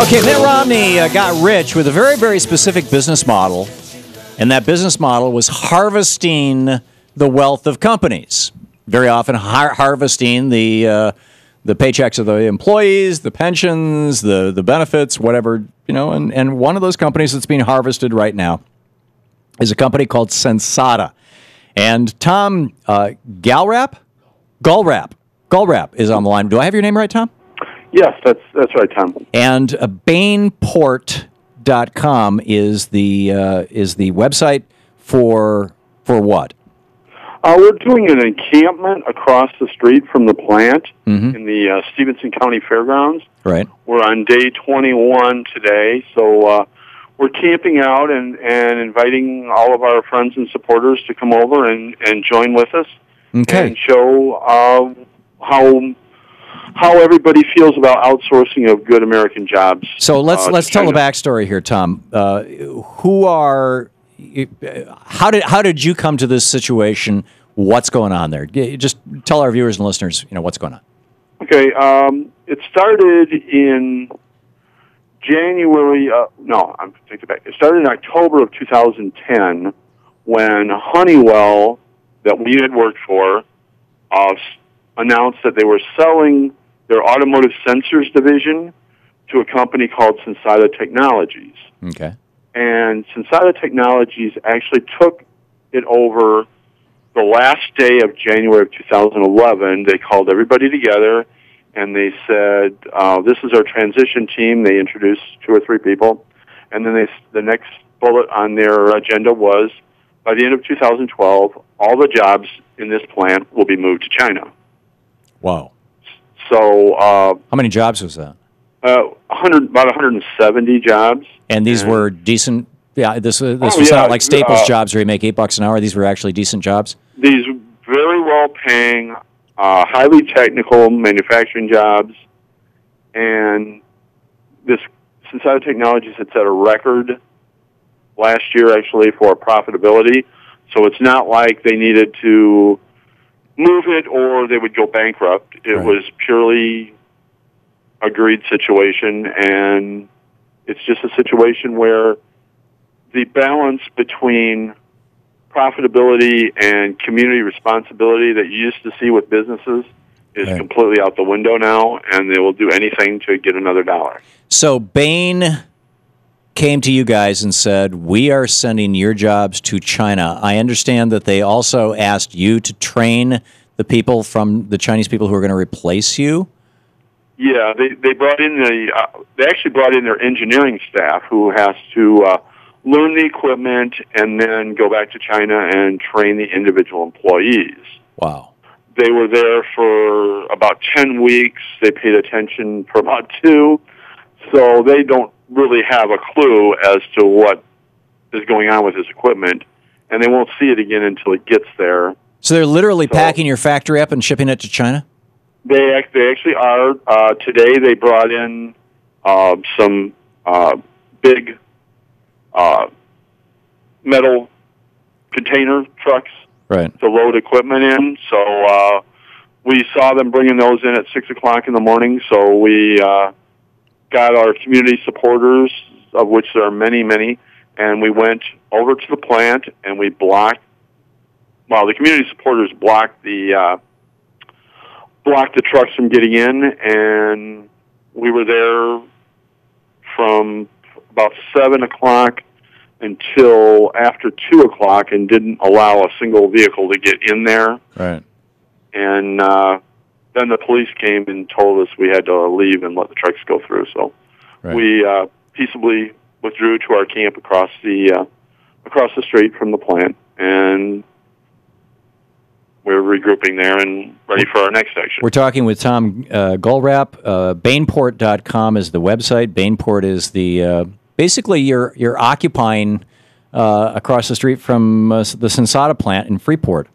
Okay, Mitt Romney got rich with a very, very specific business model, and that business model was harvesting the wealth of companies. Very often harvesting the paychecks of the employees, the pensions, the benefits, whatever, and one of those companies that's being harvested right now is a company called Sensata. And Tom Gaulrapp is on the line. Do I have your name right, Tom? Yes, that's right, Tom. And Bainport.com is the website for what? We're doing an encampment across the street from the plant in the Stevenson County Fairgrounds. Right. We're on day 21 today, so we're camping out and inviting all of our friends and supporters to come over and join with us and show how everybody feels about outsourcing of good American jobs. So let's tell the backstory here, Tom. How did you come to this situation? What's going on there? Just tell our viewers and listeners, what's going on. Okay, it started in January. I'm taking it back. It started in October of 2010 when Honeywell, that we had worked for, announced that they were selling their automotive sensors division to a company called Sensata Technologies. Okay. And Sensata Technologies actually took it over the last day of January of 2011. They called everybody together, and they said, this is our transition team. They introduced 2 or 3 people. And then the next bullet on their agenda was, by the end of 2012, all the jobs in this plant will be moved to China. Wow. So, how many jobs was that? About 170 jobs. And these were decent. Yeah, this was not like Staples jobs where you make $8 an hour. These were actually decent jobs. These very well paying, highly technical manufacturing jobs, and this Sensata Technologies had set a record last year actually for profitability. So it's not like they needed to move it or they would go bankrupt. It was purely a greed situation, and it's just a situation where the balance between profitability and community responsibility that you used to see with businesses is completely out the window now, and they will do anything to get another dollar. So Bain came to you guys and said, we are sending your jobs to China. I understand that they also asked you to train the people from the Chinese people who are going to replace you. Yeah, they brought in they actually brought in their engineering staff who has to learn the equipment and then go back to China and train the individual employees. Wow. They were there for about 10 weeks. They paid attention for about 2. So they don't really have a clue as to what is going on with this equipment, and they won't see it again until it gets there. So they're literally packing your factory up and shipping it to China? They actually are. Today they brought in some big metal container trucks to load equipment in. So we saw them bringing those in at 6 o'clock in the morning. So we got our community supporters, of which there are many, many, and we went over to the plant and we blocked. Well, the community supporters blocked the trucks from getting in, and we were there from about 7 o'clock until after 2 o'clock and didn't allow a single vehicle to get in there. Right. And then the police came and told us we had to leave and let the trucks go through. So we peaceably withdrew to our camp across the street from the plant, and we're regrouping there and ready for our next section. We're talking with Tom Gaulrapp. Bainport.com is the website. Bainport is the basically you're occupying across the street from the Sensata plant in Freeport.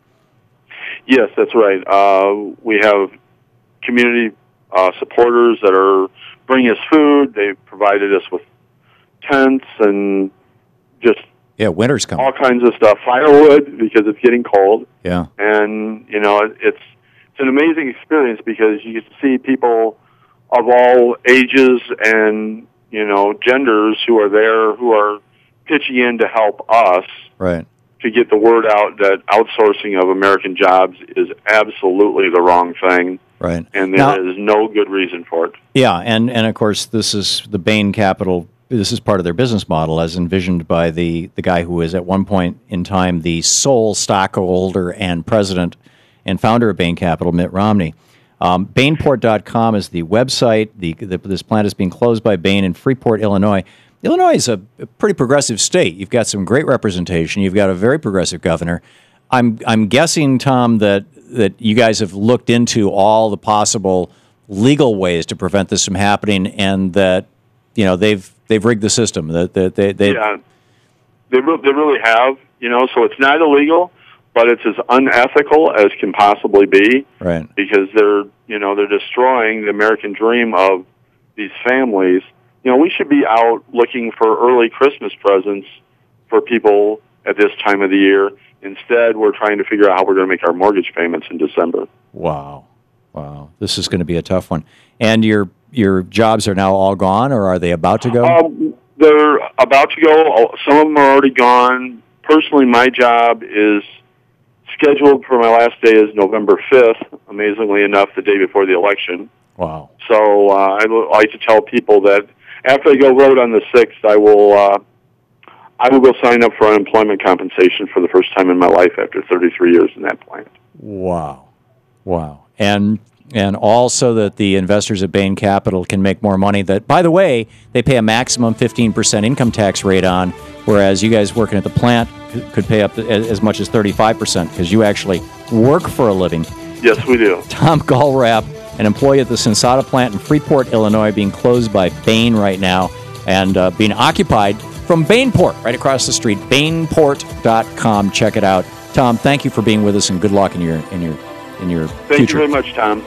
Yes, that's right. We have community supporters that are bringing us food. They've provided us with tents and just winter's coming. All kinds of stuff. Firewood because it's getting cold. Yeah, and it's an amazing experience because you get to see people of all ages and genders who are there, who are pitching in to help us Right. to get the word out that outsourcing of American jobs is absolutely the wrong thing. Right. And there is no good reason for it. Yeah, and of course, this is the BAIN Capital. This is part of their business model as envisioned by the guy who was at one point in time the sole stockholder and president and founder of BAIN Capital, Mitt Romney. Bainport.com is the website. This plant is being closed by BAIN in Freeport, Illinois. Illinois is a pretty progressive state. You've got some great representation. You've got a very progressive governor. I'm guessing, Tom, that you guys have looked into all the possible legal ways to prevent this from happening, and that they've rigged the system. Yeah, they really have. So it's not illegal, but it's as unethical as can possibly be. Right. Because they're destroying the American dream of these families. We should be out looking for early Christmas presents for people at this time of the year. Instead, we're trying to figure out how we're going to make our mortgage payments in December. Wow. This is going to be a tough one. And your jobs are now all gone, or are they about to go? They're about to go. Some of them are already gone. Personally, my job is scheduled for my last day is November 5th, amazingly enough, the day before the election. Wow. So I like to tell people that after I go vote on the 6th, I will go sign up for unemployment compensation for the first time in my life after 33 years in that plant. Wow. And also that the investors at BAIN Capital can make more money that, by the way, they pay a maximum 15% income tax rate on, whereas you guys working at the plant could pay up as much as 35% because you actually work for a living. Yes, we do. Tom Gaulrapp, an employee at the Sensata plant in Freeport, Illinois, being closed by BAIN right now and being occupied from Bainport, right across the street, Bainport.com. Check it out. Tom, thank you for being with us, and good luck in your Thank future. you very much, Tom.